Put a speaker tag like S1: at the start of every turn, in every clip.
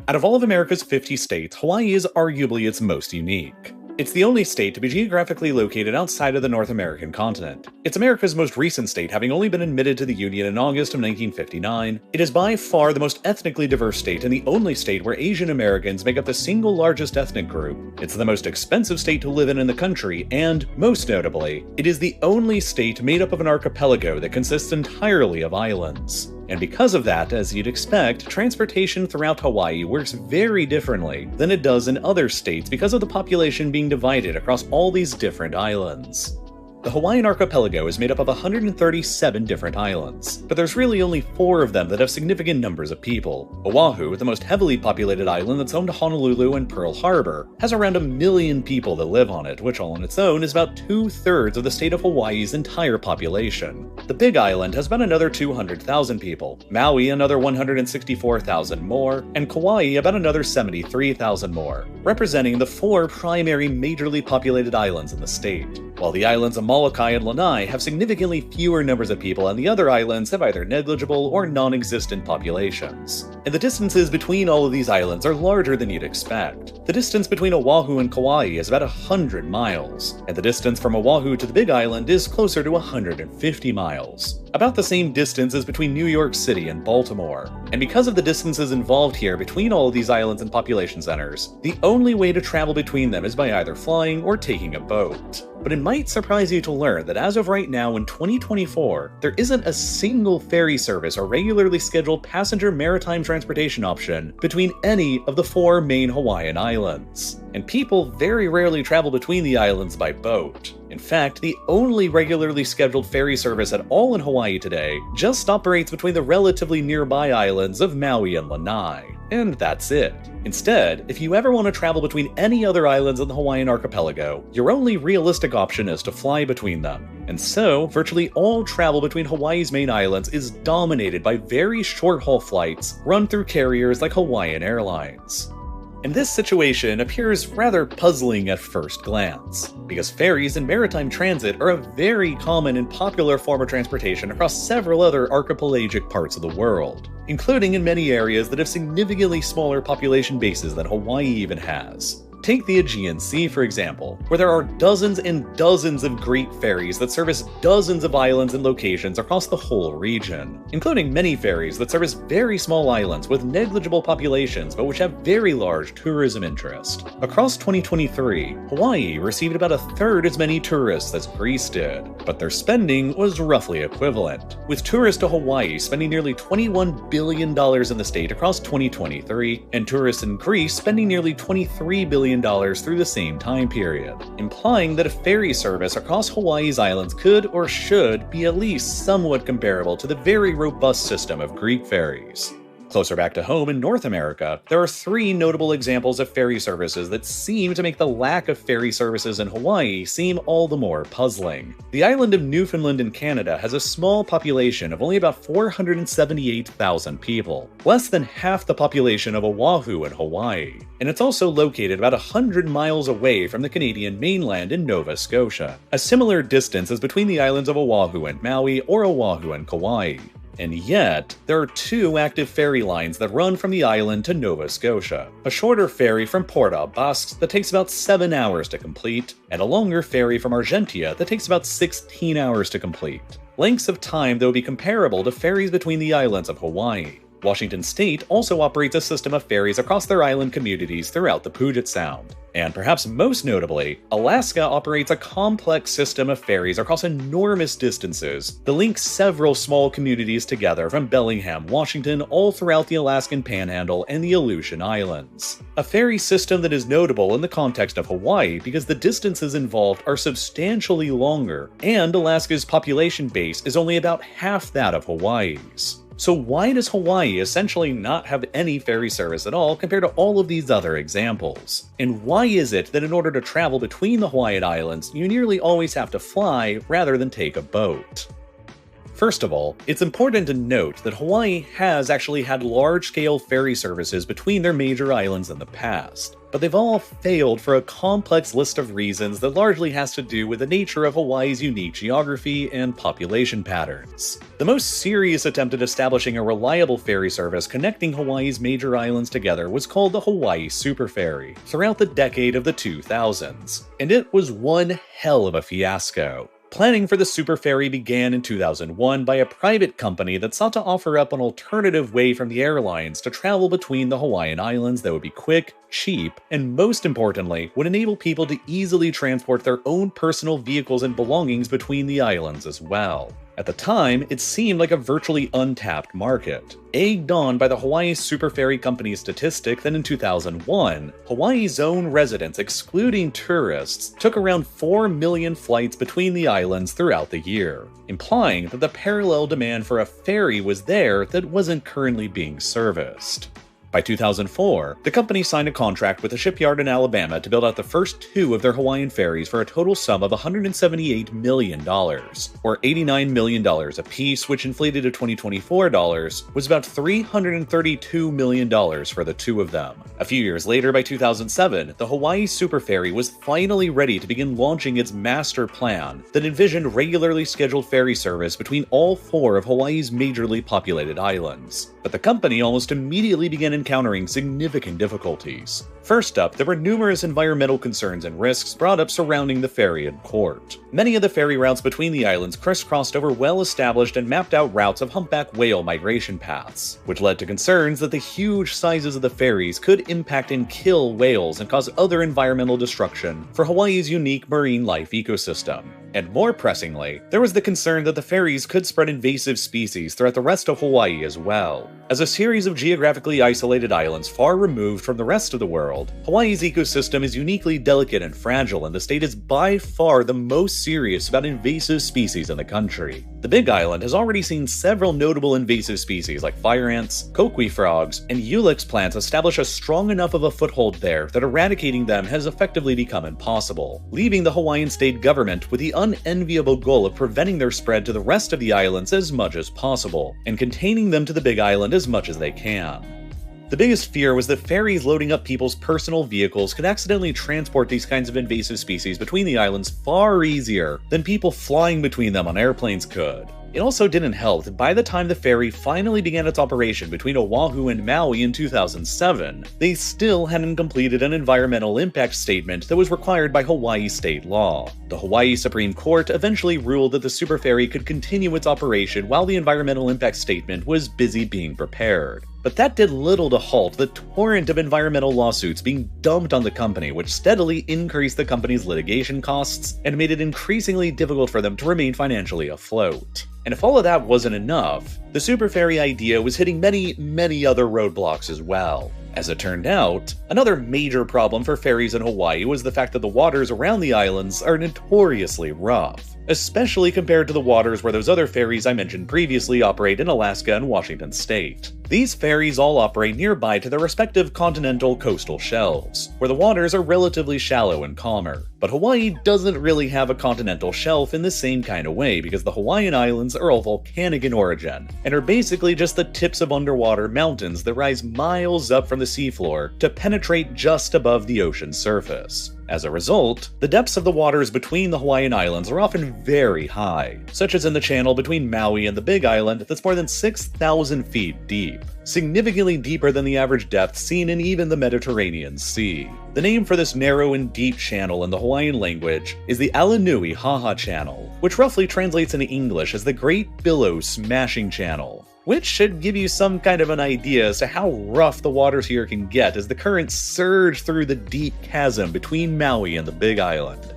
S1: Out of all of America's 50 states, Hawaii is arguably its most unique. It's the only state to be geographically located outside of the North American continent. It's America's most recent state, having only been admitted to the Union in August of 1959. It is by far the most ethnically diverse state and the only state where Asian Americans make up the single largest ethnic group. It's the most expensive state to live in the country, and, most notably, it is the only state made up of an archipelago that consists entirely of islands. And because of that, as you'd expect, transportation throughout Hawaii works very differently than it does in other states because of the population being divided across all these different islands. The Hawaiian archipelago is made up of 137 different islands, but there's really only 4 of them that have significant numbers of people. Oahu, the most heavily populated island that's home to Honolulu and Pearl Harbor, has around 1 million people that live on it, which all on its own is about 2/3 of the state of Hawaii's entire population. The Big Island has about another 200,000 people, Maui another 164,000 more, and Kauai about another 73,000 more, representing the 4 primary majorly populated islands in the state. While the islands of Molokai and Lanai have significantly fewer numbers of people, and the other islands have either negligible or non-existent populations. And the distances between all of these islands are larger than you'd expect. The distance between Oahu and Kauai is about 100 miles, and the distance from Oahu to the Big Island is closer to 150 miles. About the same distance as between New York City and Baltimore. And because of the distances involved here between all of these islands and population centers, the only way to travel between them is by either flying or taking a boat. But it might surprise you to learn that as of right now in 2024, there isn't a single ferry service or regularly scheduled passenger maritime transportation option between any of the 4 main Hawaiian islands. And people very rarely travel between the islands by boat. In fact, the only regularly scheduled ferry service at all in Hawaii today just operates between the relatively nearby islands of Maui and Lanai. And that's it. Instead, if you ever want to travel between any other islands in the Hawaiian archipelago, your only realistic option is to fly between them. And so, virtually all travel between Hawaii's main islands is dominated by very short-haul flights run through carriers like Hawaiian Airlines. And this situation appears rather puzzling at first glance, because ferries and maritime transit are a very common and popular form of transportation across several other archipelagic parts of the world, including in many areas that have significantly smaller population bases than Hawaii even has. Take the Aegean Sea, for example, where there are dozens and dozens of Greek ferries that service dozens of islands and locations across the whole region, including many ferries that service very small islands with negligible populations but which have very large tourism interest. Across 2023, Hawaii received about 1/3 as many tourists as Greece did, but their spending was roughly equivalent, with tourists to Hawaii spending nearly $21 billion in the state across 2023, and tourists in Greece spending nearly $23 billion through the same time period, implying that a ferry service across Hawaii's islands could or should be at least somewhat comparable to the very robust system of Greek ferries. Closer back to home in North America, there are 3 notable examples of ferry services that seem to make the lack of ferry services in Hawaii seem all the more puzzling. The island of Newfoundland in Canada has a small population of only about 478,000 people, less than half the population of Oahu in Hawaii, and it's also located about 100 miles away from the Canadian mainland in Nova Scotia, a similar distance as between the islands of Oahu and Maui or Oahu and Kauai. And yet, there are 2 active ferry lines that run from the island to Nova Scotia. A shorter ferry from Port au Basque that takes about 7 hours to complete, and a longer ferry from Argentia that takes about 16 hours to complete. Lengths of time that would be comparable to ferries between the islands of Hawaii. Washington State also operates a system of ferries across their island communities throughout the Puget Sound. And perhaps most notably, Alaska operates a complex system of ferries across enormous distances that link several small communities together from Bellingham, Washington, all throughout the Alaskan Panhandle and the Aleutian Islands. A ferry system that is notable in the context of Hawaii because the distances involved are substantially longer, and Alaska's population base is only about half that of Hawaii's. So why does Hawaii essentially not have any ferry service at all compared to all of these other examples? And why is it that in order to travel between the Hawaiian Islands, you nearly always have to fly rather than take a boat? First of all, it's important to note that Hawaii has actually had large-scale ferry services between their major islands in the past. but they've all failed for a complex list of reasons that largely has to do with the nature of Hawaii's unique geography and population patterns. The most serious attempt at establishing a reliable ferry service connecting Hawaii's major islands together was called the Hawaii Super Ferry throughout the decade of the 2000s, and it was one hell of a fiasco. Planning for the Super Ferry began in 2001 by a private company that sought to offer up an alternative way from the airlines to travel between the Hawaiian Islands that would be quick, cheap, and most importantly, would enable people to easily transport their own personal vehicles and belongings between the islands as well. At the time, it seemed like a virtually untapped market. Egged on by the Hawaii Super Ferry Company's statistic that in 2001, Hawaii's own residents, excluding tourists, took around 4 million flights between the islands throughout the year, implying that the parallel demand for a ferry was there that wasn't currently being serviced. By 2004, the company signed a contract with a shipyard in Alabama to build out the first 2 of their Hawaiian ferries for a total sum of $178 million, or $89 million apiece, which inflated to 2024 dollars, was about $332 million for the 2 of them. A few years later, by 2007, the Hawaii Super Ferry was finally ready to begin launching its master plan that envisioned regularly scheduled ferry service between all 4 of Hawaii's majorly populated islands. But the company almost immediately began encountering significant difficulties. First up, there were numerous environmental concerns and risks brought up surrounding the ferry in port. Many of the ferry routes between the islands crisscrossed over well-established and mapped-out routes of humpback whale migration paths, which led to concerns that the huge sizes of the ferries could impact and kill whales and cause other environmental destruction for Hawaii's unique marine life ecosystem. And more pressingly, there was the concern that the ferries could spread invasive species throughout the rest of Hawaii as well. As a series of geographically isolated islands far removed from the rest of the world, Hawaii's ecosystem is uniquely delicate and fragile, and the state is by far the most serious about invasive species in the country. The Big Island has already seen several notable invasive species like fire ants, kokui frogs, and ulex plants establish a strong enough of a foothold there that eradicating them has effectively become impossible, leaving the Hawaiian state government with the unenviable goal of preventing their spread to the rest of the islands as much as possible, and containing them to the Big Island as much as they can. The biggest fear was that ferries loading up people's personal vehicles could accidentally transport these kinds of invasive species between the islands far easier than people flying between them on airplanes could. It also didn't help that by the time the ferry finally began its operation between Oahu and Maui in 2007, they still hadn't completed an environmental impact statement that was required by Hawaii state law. The Hawaii Supreme Court eventually ruled that the Super Ferry could continue its operation while the environmental impact statement was busy being prepared. But that did little to halt the torrent of environmental lawsuits being dumped on the company, which steadily increased the company's litigation costs and made it increasingly difficult for them to remain financially afloat. And if all of that wasn't enough, the Super Ferry idea was hitting many other roadblocks as well. As it turned out, another major problem for ferries in Hawaii was the fact that the waters around the islands are notoriously rough, especially compared to the waters where those other ferries I mentioned previously operate in Alaska and Washington State. These ferries all operate nearby to their respective continental coastal shelves, where the waters are relatively shallow and calmer. But Hawaii doesn't really have a continental shelf in the same kind of way because the Hawaiian Islands are all volcanic in origin, and are basically just the tips of underwater mountains that rise miles up from the seafloor to penetrate just above the ocean surface. As a result, the depths of the waters between the Hawaiian Islands are often very high, such as in the channel between Maui and the Big Island that's more than 6,000 feet deep, significantly deeper than the average depth seen in even the Mediterranean Sea. The name for this narrow and deep channel in the Hawaiian language is the Alanui Haha Channel, which roughly translates into English as the Great Billow Smashing Channel, which should give you some kind of an idea as to how rough the waters here can get as the currents surge through the deep chasm between Maui and the Big Island.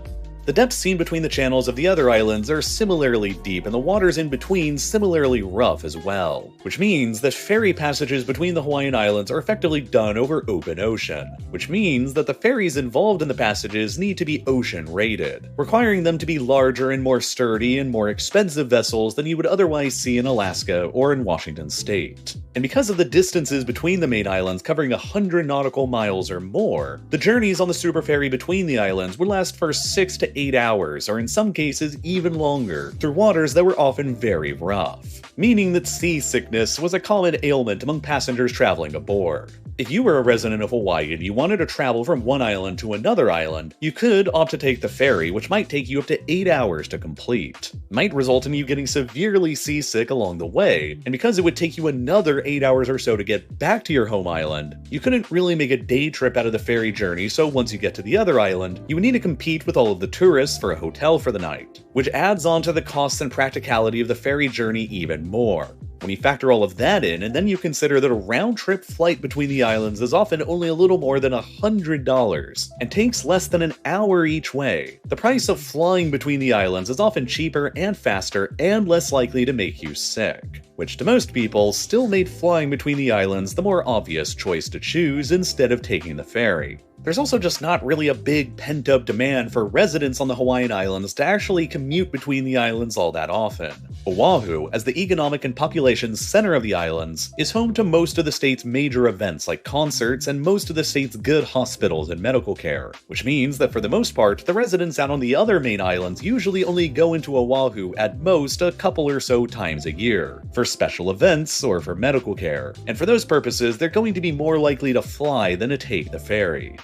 S1: The depths seen between the channels of the other islands are similarly deep, and the waters in between similarly rough as well, which means that ferry passages between the Hawaiian Islands are effectively done over open ocean, which means that the ferries involved in the passages need to be ocean-rated, requiring them to be larger and more sturdy and more expensive vessels than you would otherwise see in Alaska or in Washington State. And because of the distances between the main islands covering 100 nautical miles or more, the journeys on the Super Ferry between the islands would last for 6 to 8 hours, or in some cases even longer, through waters that were often very rough, meaning that seasickness was a common ailment among passengers traveling aboard. If you were a resident of Hawaii and you wanted to travel from one island to another island, you could opt to take the ferry, which might take you up to 8 hours to complete. It might result in you getting severely seasick along the way, and because it would take you another 8 hours or so to get back to your home island, you couldn't really make a day trip out of the ferry journey, so once you get to the other island, you would need to compete with all of the tourists for a hotel for the night, which adds on to the costs and practicality of the ferry journey even more. When you factor all of that in, and then you consider that a round-trip flight between the islands is often only a little more than $100, and takes less than an hour each way, the price of flying between the islands is often cheaper and faster and less likely to make you sick, which to most people still made flying between the islands the more obvious choice to choose instead of taking the ferry. There's also just not really a big pent-up demand for residents on the Hawaiian Islands to actually commute between the islands all that often. Oahu, as the economic and population center of the islands, is home to most of the state's major events like concerts and most of the state's good hospitals and medical care, which means that for the most part, the residents out on the other main islands usually only go into Oahu at most a couple or so times a year, for special events or for medical care, and for those purposes they're going to be more likely to fly than to take the ferry.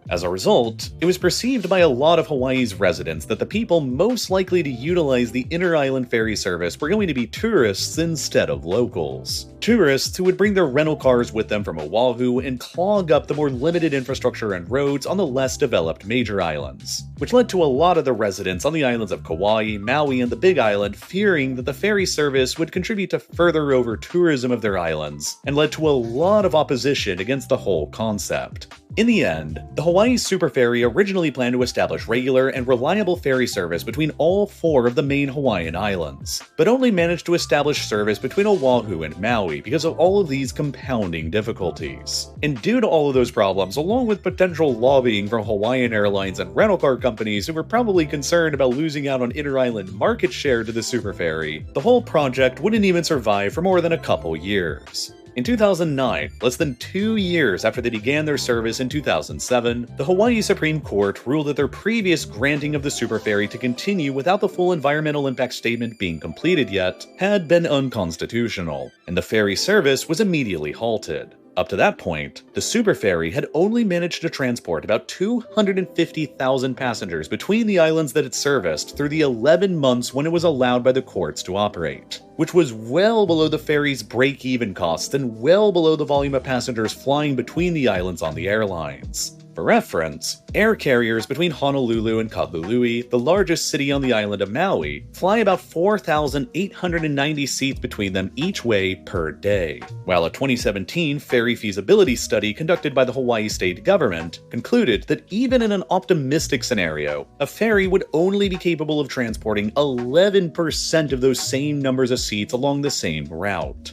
S1: As a result, it was perceived by a lot of Hawaii's residents that the people most likely to utilize the inter-island ferry service were going to be tourists instead of locals. Tourists who would bring their rental cars with them from Oahu and clog up the more limited infrastructure and roads on the less developed major islands, which led to a lot of the residents on the islands of Kauai, Maui, and the Big Island fearing that the ferry service would contribute to further over-tourism of their islands, and led to a lot of opposition against the whole concept. In the end, the Hawaii Super Ferry originally planned to establish regular and reliable ferry service between all 4 of the main Hawaiian islands, but only managed to establish service between Oahu and Maui because of all of these compounding difficulties. And due to all of those problems, along with potential lobbying from Hawaiian Airlines and rental car companies who were probably concerned about losing out on inter-island market share to the Super Ferry, the whole project wouldn't even survive for more than a couple years. In 2009, less than 2 years after they began their service in 2007, the Hawaii Supreme Court ruled that their previous granting of the Super Ferry to continue without the full environmental impact statement being completed yet had been unconstitutional, and the ferry service was immediately halted. Up to that point, the Super Ferry had only managed to transport about 250,000 passengers between the islands that it serviced through the 11 months when it was allowed by the courts to operate, which was well below the ferry's break-even costs and well below the volume of passengers flying between the islands on the airlines. For reference, air carriers between Honolulu and Kahului, the largest city on the island of Maui, fly about 4,890 seats between them each way per day, while a 2017 ferry feasibility study conducted by the Hawaii State government concluded that even in an optimistic scenario, a ferry would only be capable of transporting 11% of those same numbers of seats along the same route.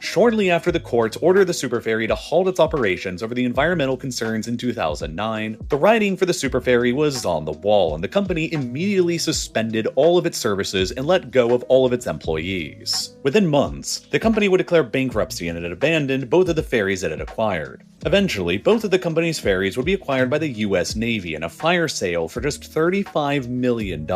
S1: Shortly after the courts ordered the Super Ferry to halt its operations over the environmental concerns in 2009, the writing for the Super Ferry was on the wall, and the company immediately suspended all of its services and let go of all of its employees. Within months, the company would declare bankruptcy and it had abandoned both of the ferries it had acquired. Eventually, both of the company's ferries would be acquired by the US Navy in a fire sale for just $35 million.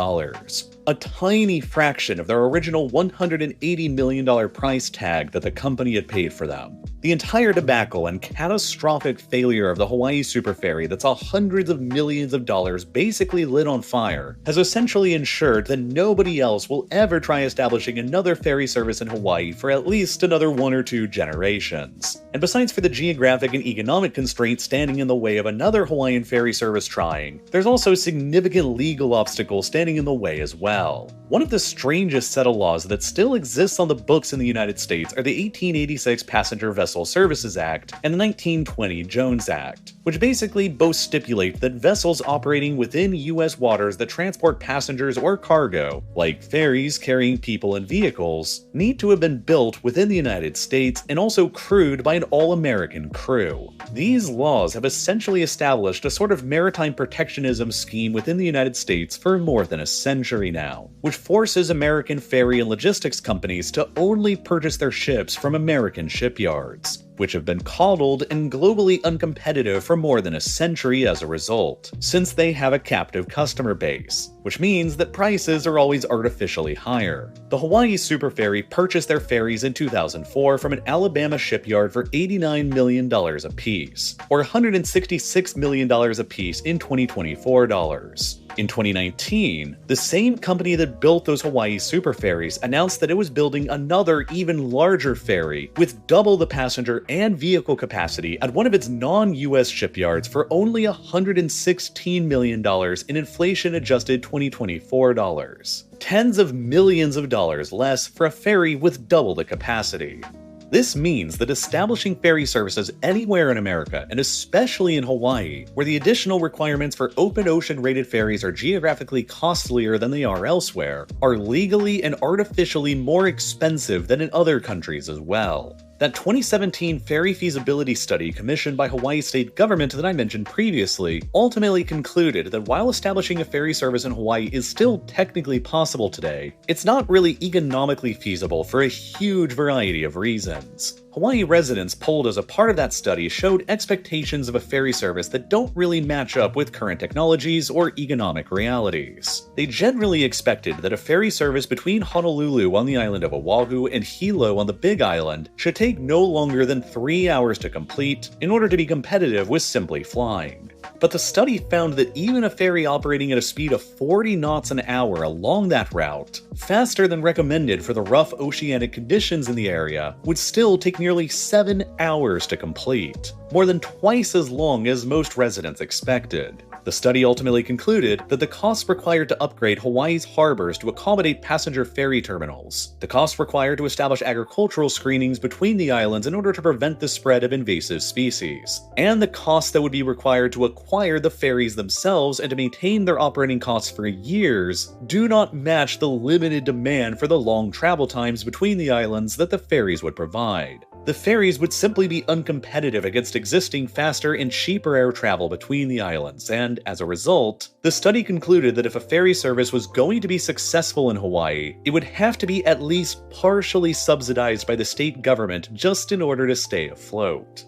S1: A tiny fraction of their original $180 million price tag that the company had paid for them. The entire debacle and catastrophic failure of the Hawaii Super Ferry that saw hundreds of millions of dollars basically lit on fire has essentially ensured that nobody else will ever try establishing another ferry service in Hawaii for at least another 1 or 2 generations. And besides for the geographic and economic constraints standing in the way of another Hawaiian ferry service trying, there's also significant legal obstacles standing in the way as well. One of the strangest set of laws that still exists on the books in the United States are the 1886 Passenger Vessel Services Act and the 1920 Jones Act, which basically both stipulate that vessels operating within U.S. waters that transport passengers or cargo, like ferries carrying people and vehicles, need to have been built within the United States and also crewed by an all-American crew. These laws have essentially established a sort of maritime protectionism scheme within the United States for more than a century now, which forces American ferry and logistics companies to only purchase their ships from American shipyards. which have been coddled and globally uncompetitive for more than a century as a result, since they have a captive customer base, which means that prices are always artificially higher. The Hawaii Super Ferry purchased their ferries in 2004 from an Alabama shipyard for $89 million apiece, or $166 million apiece in 2024 dollars. In 2019, the same company that built those Hawaii Super Ferries announced that it was building another even larger ferry with double the passenger and vehicle capacity at one of its non-US shipyards for only $116 million in inflation-adjusted 2024 dollars. Tens of millions of dollars less for a ferry with double the capacity. This means that establishing ferry services anywhere in America, and especially in Hawaii, where the additional requirements for open ocean rated ferries are geographically costlier than they are elsewhere, are legally and artificially more expensive than in other countries as well. That 2017 ferry feasibility study commissioned by Hawaii State government that I mentioned previously ultimately concluded that while establishing a ferry service in Hawaii is still technically possible today, it's not really economically feasible for a huge variety of reasons. Hawaii residents polled as a part of that study showed expectations of a ferry service that don't really match up with current technologies or economic realities. They generally expected that a ferry service between Honolulu on the island of Oahu and Hilo on the Big Island should take no longer than 3 hours to complete in order to be competitive with simply flying. But the study found that even a ferry operating at a speed of 40 knots an hour along that route, faster than recommended for the rough oceanic conditions in the area, would still take nearly 7 hours to complete, more than twice as long as most residents expected. The study ultimately concluded that the costs required to upgrade Hawaii's harbors to accommodate passenger ferry terminals, the costs required to establish agricultural screenings between the islands in order to prevent the spread of invasive species, and the costs that would be required to acquire the ferries themselves and to maintain their operating costs for years do not match the limited demand for the long travel times between the islands that the ferries would provide. The ferries would simply be uncompetitive against existing faster and cheaper air travel between the islands, and as a result, the study concluded that if a ferry service was going to be successful in Hawaii, it would have to be at least partially subsidized by the state government just in order to stay afloat.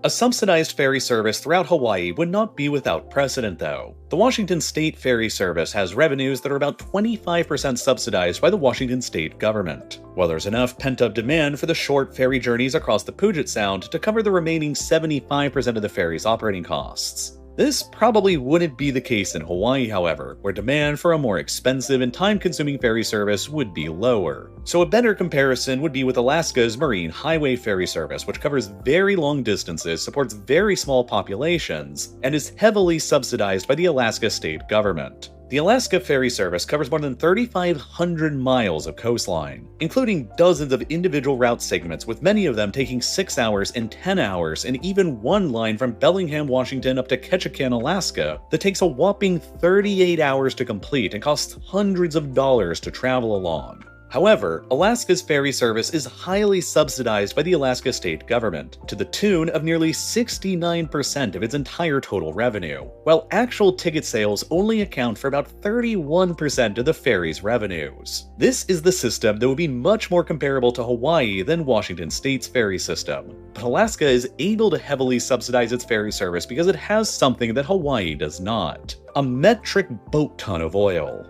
S1: A subsidized ferry service throughout Hawaii would not be without precedent, though. The Washington State Ferry Service has revenues that are about 25% subsidized by the Washington State government, while there's enough pent-up demand for the short ferry journeys across the Puget Sound to cover the remaining 75% of the ferry's operating costs. This probably wouldn't be the case in Hawaii, however, where demand for a more expensive and time-consuming ferry service would be lower. So a better comparison would be with Alaska's Marine Highway Ferry Service, which covers very long distances, supports very small populations, and is heavily subsidized by the Alaska state government. The Alaska Ferry Service covers more than 3,500 miles of coastline, including dozens of individual route segments, with many of them taking 6 hours and 10 hours, and even one line from Bellingham, Washington up to Ketchikan, Alaska, that takes a whopping 38 hours to complete and costs hundreds of dollars to travel along. However, Alaska's ferry service is highly subsidized by the Alaska state government, to the tune of nearly 69% of its entire total revenue, while actual ticket sales only account for about 31% of the ferry's revenues. This is the system that would be much more comparable to Hawaii than Washington State's ferry system. But Alaska is able to heavily subsidize its ferry service because it has something that Hawaii does not: a metric boat ton of oil.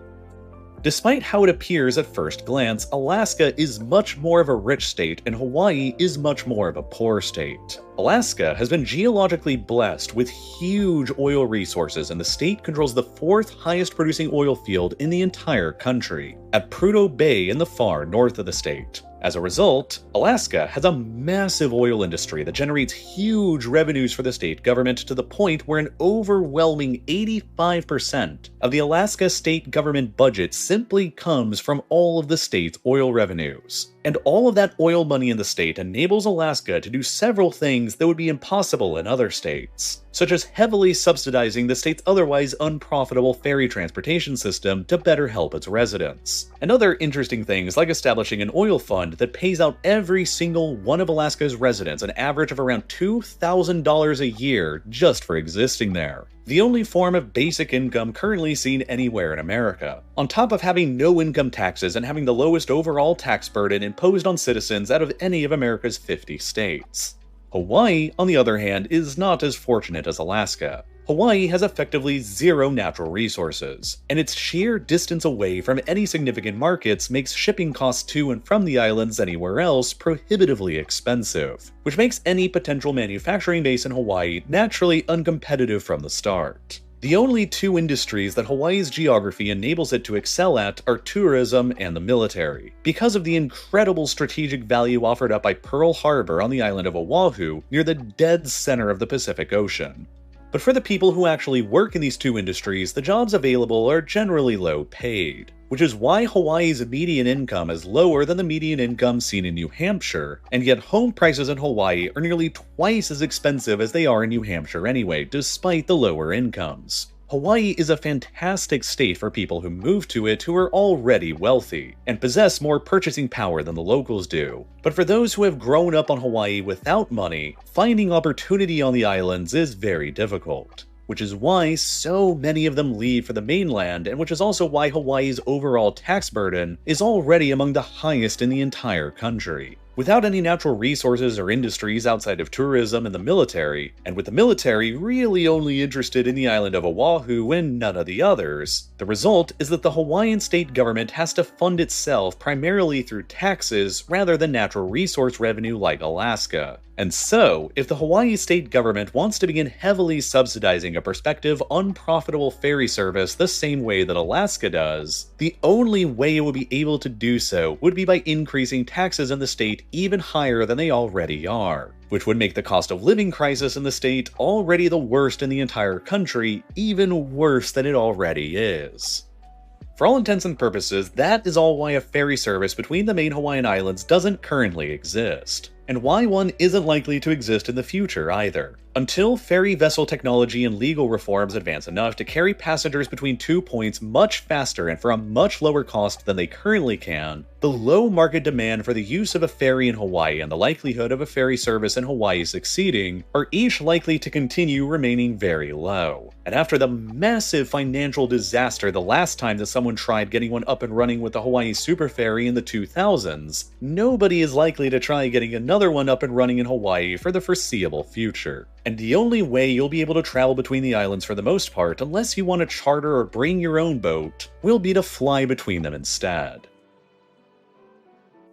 S1: Despite how it appears at first glance, Alaska is much more of a rich state and Hawaii is much more of a poor state. Alaska has been geologically blessed with huge oil resources, and the state controls the 4th highest producing oil field in the entire country, at Prudhoe Bay in the far north of the state. As a result, Alaska has a massive oil industry that generates huge revenues for the state government, to the point where an overwhelming 85% of the Alaska state government budget simply comes from all of the state's oil revenues. And all of that oil money in the state enables Alaska to do several things that would be impossible in other states, such as heavily subsidizing the state's otherwise unprofitable ferry transportation system to better help its residents, and other interesting things like establishing an oil fund that pays out every single one of Alaska's residents an average of around $2,000 a year just for existing there, the only form of basic income currently seen anywhere in America, on top of having no income taxes and having the lowest overall tax burden imposed on citizens out of any of America's 50 states. Hawaii, on the other hand, is not as fortunate as Alaska. Hawaii has effectively zero natural resources, and its sheer distance away from any significant markets makes shipping costs to and from the islands anywhere else prohibitively expensive, which makes any potential manufacturing base in Hawaii naturally uncompetitive from the start. The only two industries that Hawaii's geography enables it to excel at are tourism and the military, because of the incredible strategic value offered up by Pearl Harbor on the island of Oahu near the dead center of the Pacific Ocean. But for the people who actually work in these two industries, the jobs available are generally low paid, which is why Hawaii's median income is lower than the median income seen in New Hampshire, and yet home prices in Hawaii are nearly twice as expensive as they are in New Hampshire anyway, despite the lower incomes. Hawaii is a fantastic state for people who move to it who are already wealthy, and possess more purchasing power than the locals do. But for those who have grown up on Hawaii without money, finding opportunity on the islands is very difficult. Which is why so many of them leave for the mainland, and which is also why Hawaii's overall tax burden is already among the highest in the entire country. Without any natural resources or industries outside of tourism and the military, and with the military really only interested in the island of Oahu and none of the others, the result is that the Hawaiian state government has to fund itself primarily through taxes rather than natural resource revenue like Alaska. And so, if the Hawaii state government wants to begin heavily subsidizing a prospective unprofitable ferry service the same way that Alaska does, the only way it would be able to do so would be by increasing taxes in the state even higher than they already are, which would make the cost of living crisis in the state, already the worst in the entire country, even worse than it already is. For all intents and purposes, that is all why a ferry service between the main Hawaiian islands doesn't currently exist, and why one isn't likely to exist in the future either. Until ferry vessel technology and legal reforms advance enough to carry passengers between 2 points much faster and for a much lower cost than they currently can, the low market demand for the use of a ferry in Hawaii and the likelihood of a ferry service in Hawaii succeeding are each likely to continue remaining very low. And after the massive financial disaster the last time that someone tried getting one up and running with the Hawaii Super Ferry in the 2000s, nobody is likely to try getting another one up and running in Hawaii for the foreseeable future. And the only way you'll be able to travel between the islands for the most part, unless you want to charter or bring your own boat, will be to fly between them instead.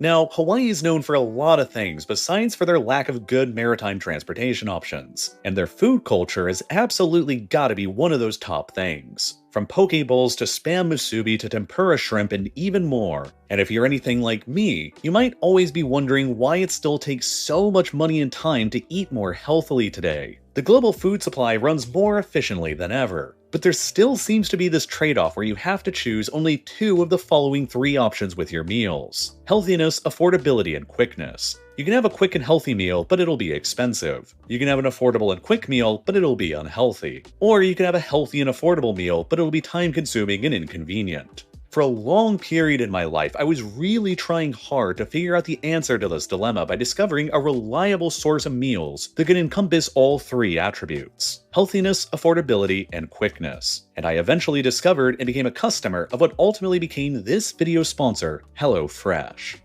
S1: Now, Hawaii is known for a lot of things besides for their lack of good maritime transportation options, and their food culture has absolutely gotta be one of those top things. From poke bowls to spam musubi to tempura shrimp and even more. And if you're anything like me, you might always be wondering why it still takes so much money and time to eat more healthily today. The global food supply runs more efficiently than ever, but there still seems to be this trade-off where you have to choose only two of the following three options with your meals: healthiness, affordability, and quickness. You can have a quick and healthy meal, but it'll be expensive. You can have an affordable and quick meal, but it'll be unhealthy. Or you can have a healthy and affordable meal, but it'll be time-consuming and inconvenient. For a long period in my life, I was really trying hard to figure out the answer to this dilemma by discovering a reliable source of meals that could encompass all three attributes: healthiness, affordability, and quickness. And I eventually discovered and became a customer of what ultimately became this video's sponsor, HelloFresh.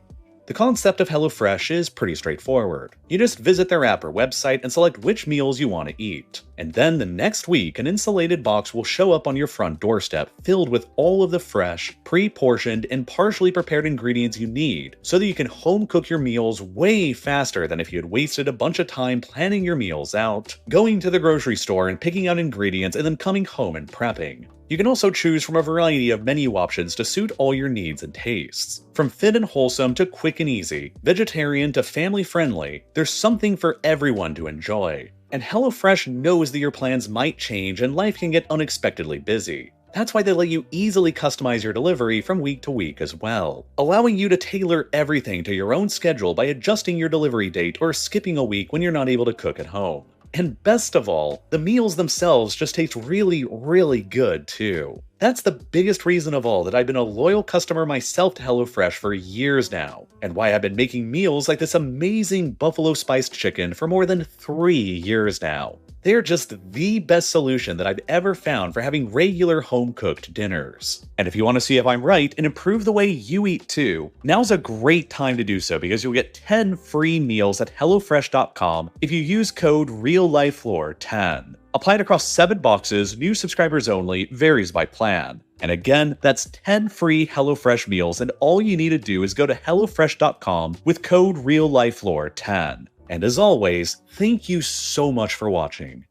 S1: The concept of HelloFresh is pretty straightforward. You just visit their app or website and select which meals you want to eat. And then the next week, an insulated box will show up on your front doorstep filled with all of the fresh, pre-portioned, and partially prepared ingredients you need so that you can home cook your meals way faster than if you had wasted a bunch of time planning your meals out, going to the grocery store and picking out ingredients and then coming home and prepping. You can also choose from a variety of menu options to suit all your needs and tastes. From fit and wholesome to quick and easy, vegetarian to family friendly, there's something for everyone to enjoy. And HelloFresh knows that your plans might change and life can get unexpectedly busy. That's why they let you easily customize your delivery from week to week as well, allowing you to tailor everything to your own schedule by adjusting your delivery date or skipping a week when you're not able to cook at home. And best of all, the meals themselves just taste really, really good too. That's the biggest reason of all that I've been a loyal customer myself to HelloFresh for years now, and why I've been making meals like this amazing buffalo spiced chicken for more than 3 years now. They're just the best solution that I've ever found for having regular home-cooked dinners. And if you want to see if I'm right and improve the way you eat too, now's a great time to do so because you'll get 10 free meals at HelloFresh.com if you use code RealLifeLore10. Applied across 7 boxes, new subscribers only, varies by plan. And again, that's 10 free HelloFresh meals, and all you need to do is go to HelloFresh.com with code RealLifeLore10. And as always, thank you so much for watching.